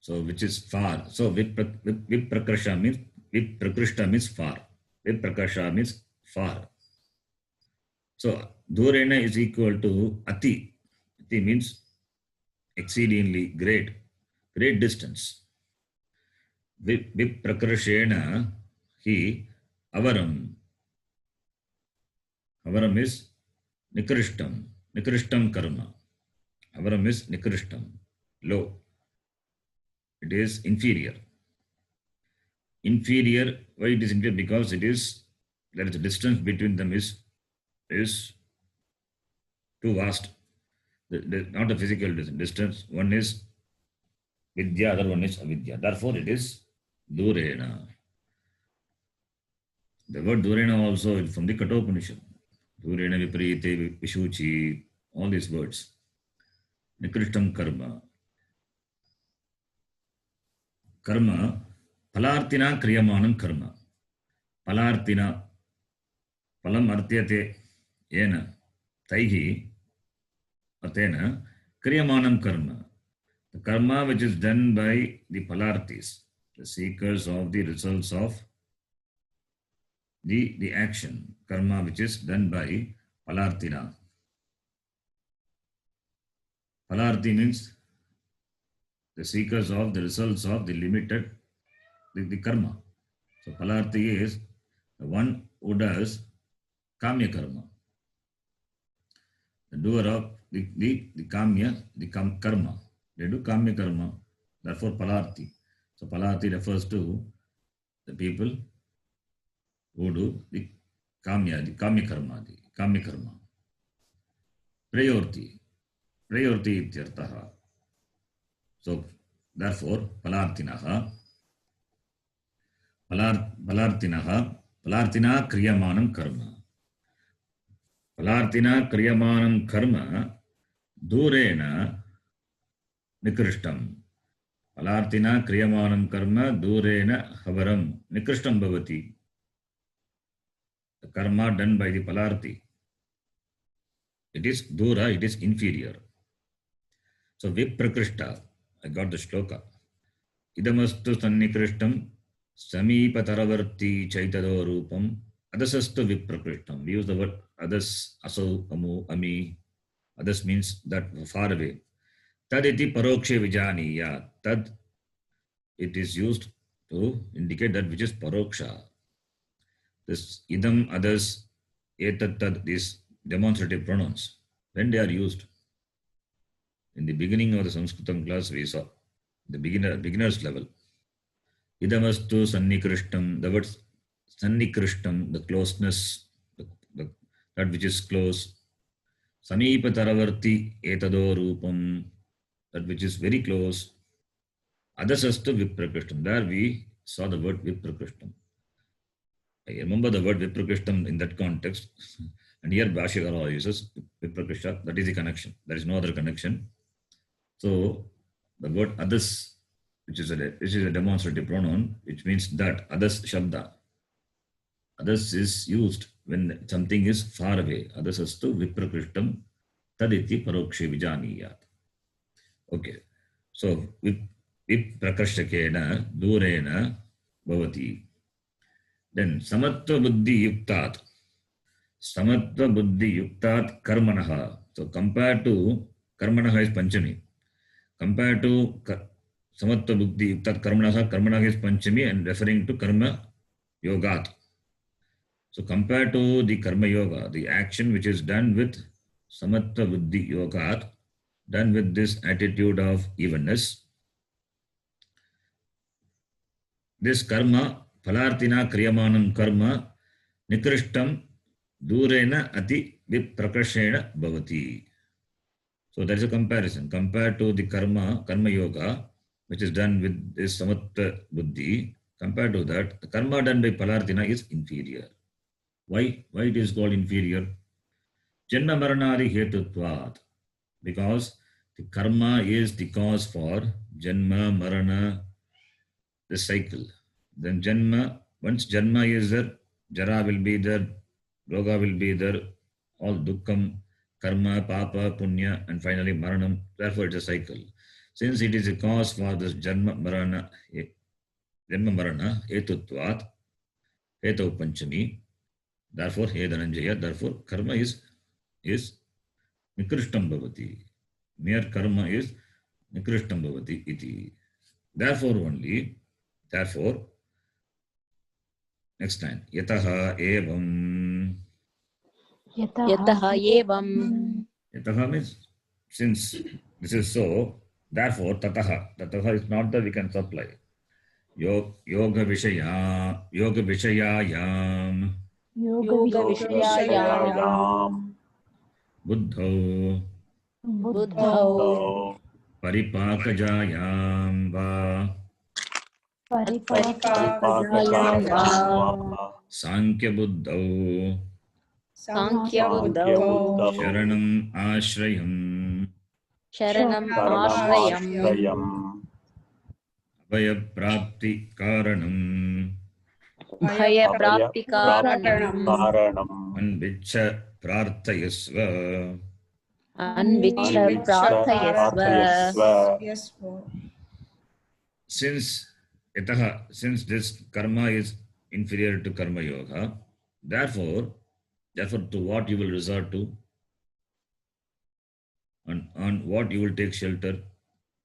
So which is far. So viprakrishta means far. Viprakrishta means far. So durena is equal to ati. Ati means exceedingly great distance. Viprakrishena hi avaram. Avaram is nikrishtam karma. Avaram is nikrishtam, low. It is inferior. Inferior, why it is inferior? Because there is a distance between them is too vast. Not a physical distance. One is vidya, other one is avidya. Therefore, it is durena. The word durena also is from the Kathopanishad. Durena viparite vishuchi, all these words. Nikrishtam karma. Karma, palartina kriyamanam karma. Palartina, palam artyate yena, taihi, atena, kriyamanam karma. The karma which is done by the palartis, the seekers of the results of the action, karma which is done by palartina. Palarti means the seekers of the results of the limited, the karma. So palarti is the one who does kamya karma. The doer of the kamya, the karma. They do kamya karma. Therefore palarti. So palarti refers to the people who do the kamya karma. Prayorti ityartaha. So therefore palartina kriyamanam karma. Palartina kriyamanam karma durena nikrishtam. Palartina kriyamanam karma durena havaram nikrishtam bhavati. The karma done by the palarti, it is dura, it is inferior. So Viprakrishta, I got the shloka. Idamastu sannikrishtam samipataravarti chaitado rupam adasastu viprakrishtam. We use the word adas, aso, amu, ami. Adas means that far away. Taditi parokshe vijaniya. Tad, it is used to indicate that which is paroksha. This idam, others, etat, tad, these demonstrative pronouns, when they are used, in the beginning of the Sanskritam class we saw, the beginner's level. Idamastu sannikrishtam, the word sannikrishtam, the closeness, that which is close. Samipa taravarti etado rupam, that which is very close. Adasastu viprakrishtam, there we saw the word viprakrishtam. I remember the word viprakrishtam in that context. And here Bhashyakara uses viprakrishta, that is the connection. There is no other connection. So the word adas, which is a demonstrative pronoun, which means that adas shabda. Adas is used when something is far away. Adasastu viprakrishtam taditi parokshe vijaniyat. Okay. So viprakrishtakena durena bhavati. Then samatva buddhi yuktat. Samatva buddhi yuktat karmanaha. So compared to karmanaha is panchami. Compared to samatva buddhi yuktat karmanaha, karmanaha is panchami and referring to karma yogat. So compared to the karma yoga, the action which is done with samatva buddhi yogat, done with this attitude of evenness, this karma phalartina kriyamanam karma nikrishtam durena ati viprakrashena bhavati. So there is a comparison. Compared to the karma yoga, which is done with this samatva buddhi, compared to that, the karma done by phalartina is inferior. Why? Why it is called inferior? Janma maranadi hetutvat. Because the karma is the cause for janma, marana, the cycle. Then janma, once janma is there, jara will be there, roga will be there, all dukkham, karma, papa, punya, and finally maranam. Therefore, it's a cycle. Since it is a cause for this janma marana, etutvat, etav panchami, therefore, he Dhananjaya, therefore, karma is nikrishtam bhavati. Mere karma is nikrishtam bhavati iti. Therefore, next line, yataha evam. Yataha evam. Yataha means, since this is so, therefore, tataha. Tataha is not that we can supply. Yoga vishayayam. Yoga vishayayam. Buddho Buddhau. paripakajayam va. Paripakajayam va. Sankhya buddho Sankhya buddhau. sharanam ashrayam Sharanam ashrayam. abhaya prapti karanam Bhaya prapti karanam. anvichya prarthayasva. Anvichya prarthayasva. Yes, Since this karma is inferior to karma yoga, therefore to what you will resort to, on what you will take shelter,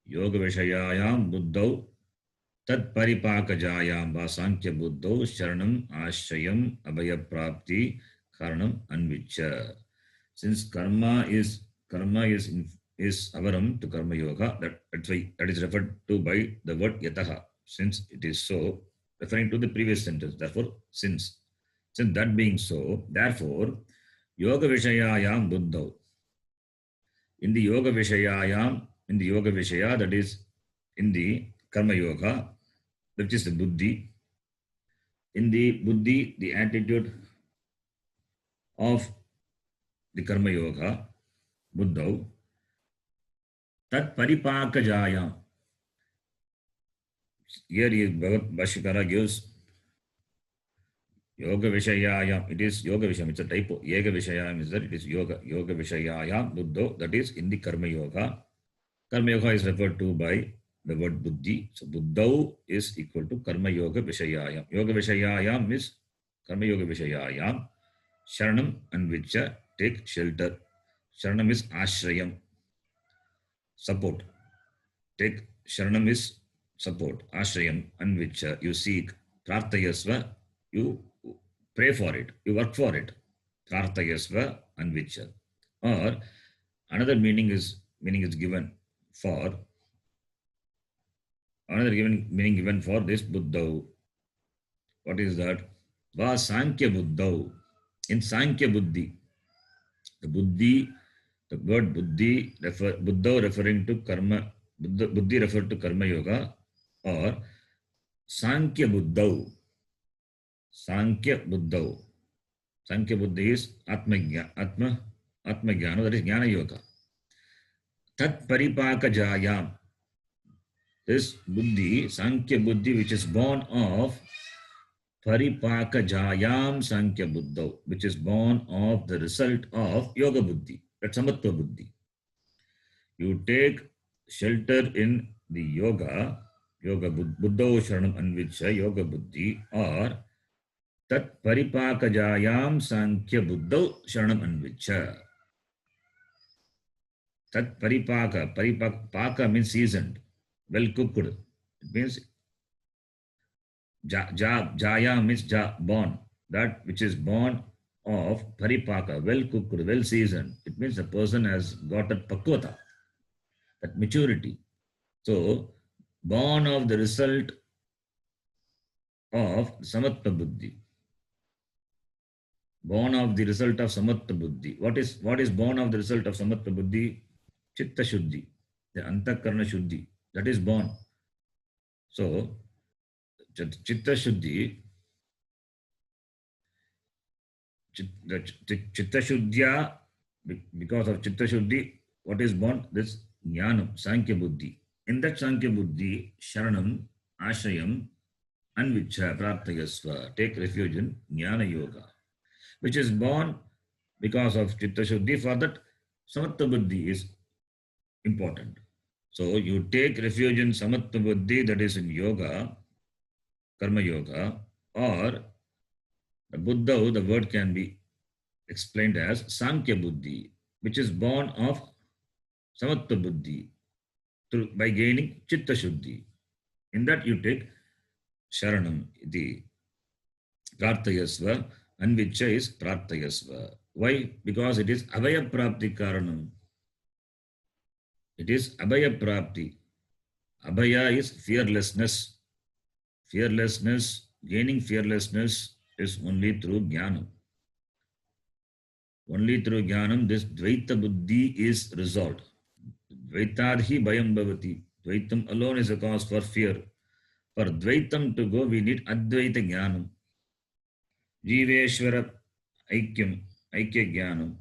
yoga vishayayam buddhau tat paripakajayam va sankhya buddhau sharanam ashrayam abhaya prapti karanam anvichya. Since karma is avaram to karma yoga, that is referred to by the word yataha. Since it is so, referring to the previous sentence. Therefore, since that being so, therefore, yoga vishayayam buddhau. In the yoga vishaya, that is in the karma yoga, which is the buddhi. In the buddhi, the attitude of the karma yoga, buddhau, tat paripakajayam. Here Bhagavad Bhashyakara gives yoga vishayayam. It is yoga vishayam. It's a typo. Yoga vishayayam is that it is yoga vishayayam buddho. That is in the karma yoga. Karma Yoga is referred to by the word buddhi. So buddhau is equal to Karma Yoga Vishayayam. Yoga Vishayayam is Karma Yoga Vishayayam. Sharanam and Vicha, take shelter. Sharanam is Ashrayam, support. Take Sharanam is support. Ashrayam and Vicha, you seek. Prarthayasva, you pray for it, you work for it. Prarthayasva and Vicha. Or another meaning is given for meaning given for this Buddha. What is that? Va Sankhya Buddha. In Sankhya Buddhi, the Buddhi, the word Buddhi, Buddha referring to Karma, Buddhi referred to Karma Yoga, or Sankhya Buddha. Sankhya Buddha. Sankhya Buddhi is Atma Jnana, that is Jnana Yoga. Tat Paripaka Jayam. This Buddhi, Sankhya Buddhi, which is born of Paripaka Jayam Sankhya Buddha, which is born of the result of Yoga Buddhi, that's Samatva Buddhi. You take shelter in the Yoga Buddha Sharanam Anvicha, Yoga Buddhi, or Tat Paripaka Jayam Sankhya Buddha Sharanam Anvicha. Tat Paripaka means seasoned, well cooked. It means Jaya means born, that which is born of Paripaka, well cooked, well seasoned. It means the person has got that pakvata, that maturity. So, born of the result of Samatva Buddhi. Born of the result of Samatva Buddhi. What is born of the result of Samatva Buddhi? Chitta Shuddhi, the Antakarna Shuddhi, that is born. So, Chitta Shuddhi, Chitta Shuddhya, because of Chitta Shuddhi, what is born? This Jnanam, Sankhya Buddhi. In that Sankhya Buddhi, Sharanam, Ashrayam, Anvicha, Prarthayasva, take refuge in Jnana Yoga, which is born because of Chitta Shuddhi. For that, Samatva Buddhi is important. So you take refuge in Samatva Buddhi, that is in Yoga, Karma Yoga, or the Buddha, the word can be explained as Sankhya Buddhi, which is born of Samatva Buddhi by gaining Chitta Shuddhi. In that you take Sharanam, the Prarthayasva, and Vicha is Prarthayasva. Why? Because it is Abhaya Prapti Karanam. It is Abhaya Prapti. Abhaya is fearlessness. Fearlessness, gaining fearlessness is only through Jnanam. Only through Jnanam this Dvaita Buddhi is resolved. Dvaitadhi Bhayam Bhavati. Dvaitam alone is a cause for fear. For Dvaitam to go, we need Advaita Jnanam. Jiveshwara Aikyam, Aikya Jnanam.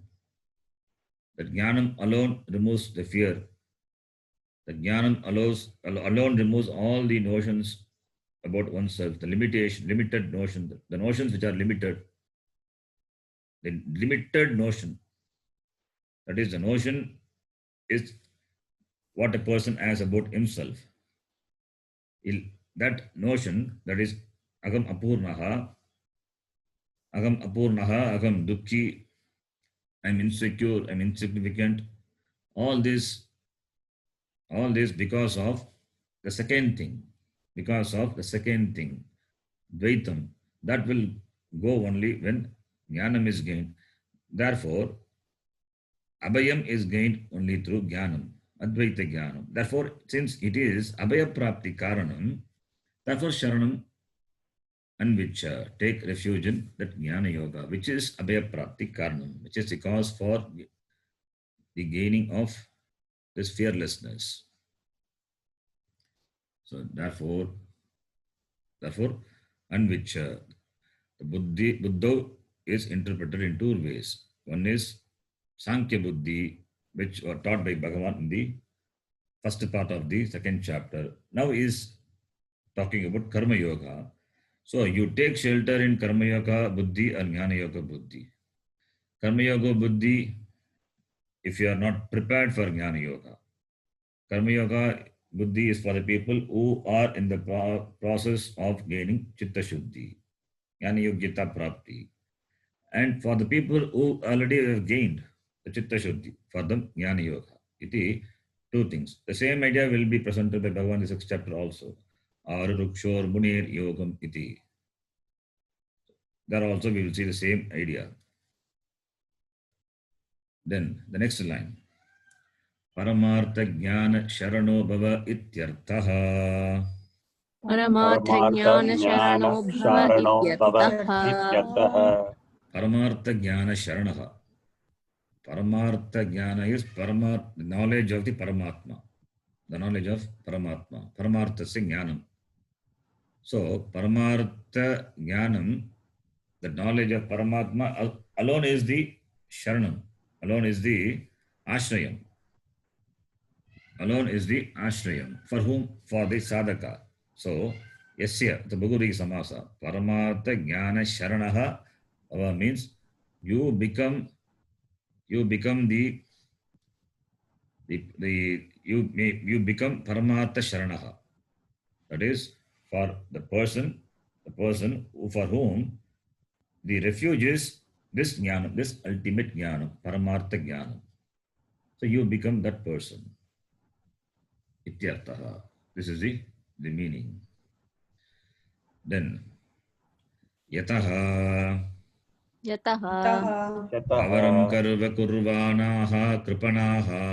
That Jnanam alone removes the fear. That Jnanam alone removes all the notions about oneself, the limited notion, the notions which are limited. The limited notion, that is the notion is what a person has about himself. That notion, that is Agam Apurnaha, Agam Dukhi, I'm insecure, I'm insignificant. All this because of the second thing. Because of the second thing, Dvaitam, that will go only when Jnanam is gained. Therefore, Abhayam is gained only through Jnanam, Advaita Jnanam. Therefore, since it is Abhaya Prapti Karanam, therefore Sharanam and which take refuge in that Jnana Yoga, which is Abhaya Prapti Karanam, which is the cause for the gaining of this fearlessness. So therefore, and which the Buddha is interpreted in two ways. One is Sankhya Buddhi, which were taught by Bhagavan in the first part of the second chapter. Now is talking about Karma Yoga. So you take shelter in Karma Yoga Buddhi or Jnana Yoga Buddhi. Karma Yoga Buddhi, if you are not prepared for Jnana Yoga, Karma Yoga Buddhi is for the people who are in the process of gaining Chitta Shuddhi, Yani Yogyata Prapti. And for the people who already have gained the Chitta Shuddhi, for them Jnana Yoga. Iti, two things. The same idea will be presented by Bhagavan in the 6th chapter also. Arurukshor Munir Yogam Iti. There also we will see the same idea. Then the next line. Paramartha Jnana Sharano Bhava Ityarthaha. परमार्थ ज्ञान शरणो भव इत्यर्थः Paramartha Jnana Sharanaha. Paramartha Jnana is knowledge of the Paramatma. The knowledge of Paramatma. Paramartha is Jnanam. So, Paramartha Jnanam, the knowledge of Paramatma alone is the Sharanam. Alone is the Ashrayam. Alone is the Ashrayam. For whom? For the Sadhaka. So, Yasya, the Bhagavadi Samasa. Paramartha Jnana Sharanaha means you become you become Paramartha Sharanaha. That is for the person who, for whom the refuge is this jnana, this ultimate jnana, Paramartha jnana. So you become that person. Ityartaha. This is the meaning. Then yataha यतः avaram karva kurvanaha kripanaha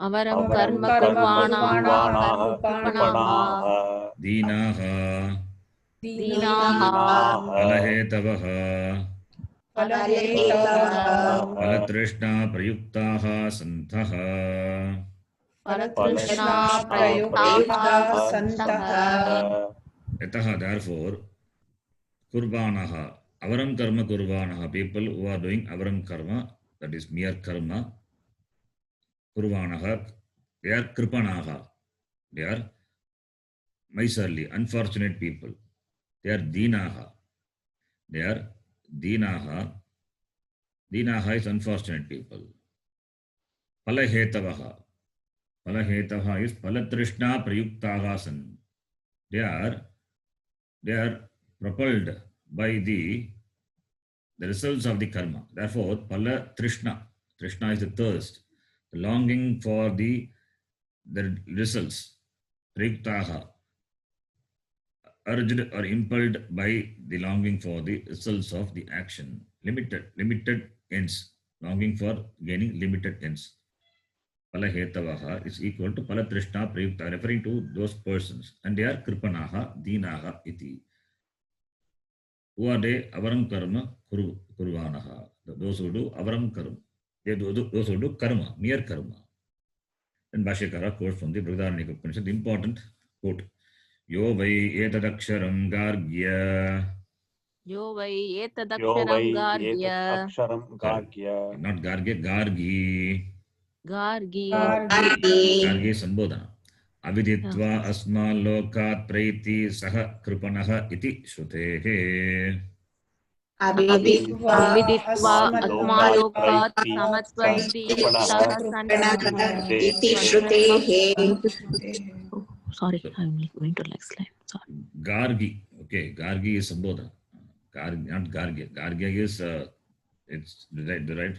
अवरं कर्म कुर्वाणाः कृपणाः dinaha दीनाः फलहेतवः फलतृष्णा प्रयुक्ताः सन्तः फलतृष्णा प्रयुक्ताः सन्तः यतः therefore kurvanaha avaram karma kurvanaha, people who are doing avaram karma, that is mere karma, kurvanaha, they are kripanaha, they are miserly, unfortunate people, they are dinaha, they are dinaha. Dinaha is unfortunate people. Palahetavaha. Palahetavaha is palatrishna prayuktaha san. They are propelled by the results of the karma. Therefore, palatrishna. Trishna is the thirst, the longing for the results. Prayuktaha. Urged or impelled by the longing for the results of the action. Limited ends. Longing for gaining limited ends. Palahetavaha is equal to Palatrishna Prayukta, referring to those persons. And they are Kripanaha, Dinaha iti. Who are they? Avaram karma kurvanaha. Those who do avaram karma. Those who do karma, mere karma. Then Bhashyakara quotes from the Bhagavad Gita, the important quote. Yo vai etadaksharam gargya. Yo why एतदक्षरं Gargya Not gargya, gargi. Gargi Gargi sambodhana. Aviditva asma lokat praiti saha kripanaha iti shrutehe. विदित्वा अस्मालोकात् समत्वन्ति सह Sorry, I'm going to next line. Sorry. Gargi. Okay, gargi is sambodhana. Not gargya. Gargya is it's the right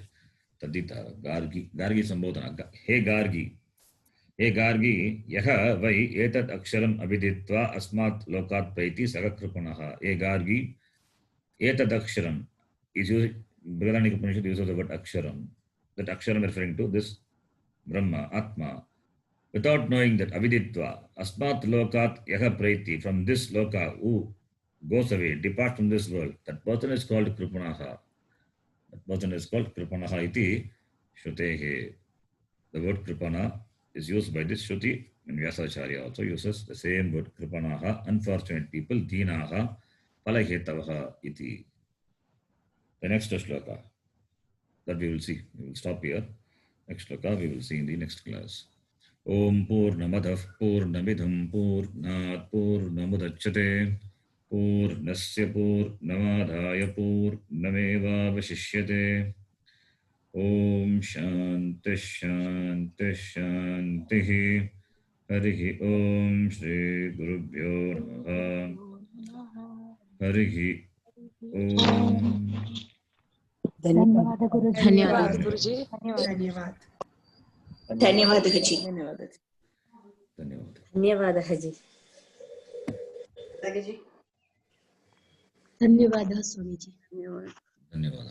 tadita. Gargi sambodhana. Hey gargi, yaha vai etad aksharam abhiditva asmat lokat praiti sagakripanaha. Hey gargi, etad aksharam is used, Brihadaranyaka Upanishad uses the word aksharam. That aksharam referring to this Brahma, Atma. Without knowing that aviditva, asmat lokat yaha praiti, from this loka, who goes away, departs from this world, that person is called kripanaha. That person is called kripanaha iti shrutehe. The word kripana is used by this Shruti, and Vyasacharya also uses the same word kripanaha, unfortunate people, dinaha, palahetavaha iti. The next shloka that we will see. We will stop here. Next shloka we will see in the next class. Om Purnamadav Purnamidham Purnat Purnamudachyate Purnasya Purnamadhaya Purnameva Vashishyate Om Shanti Shanti Shanti. Harihi Om Shri Gurubhyo Namaha. Harihi Om. ಧನ್ಯವಾದ ಗುರುಜಿ. ಧನ್ಯವಾದ ಗುರುಜಿ. ಧನ್ಯವಾದ. ಧನ್ಯವಾದ ಹಜಿ. ಧನ್ಯವಾದ ಹಜಿ. ಧನ್ಯವಾದ ಸ್ವಾಮೀಜಿ. ಧನ್ಯವಾದ.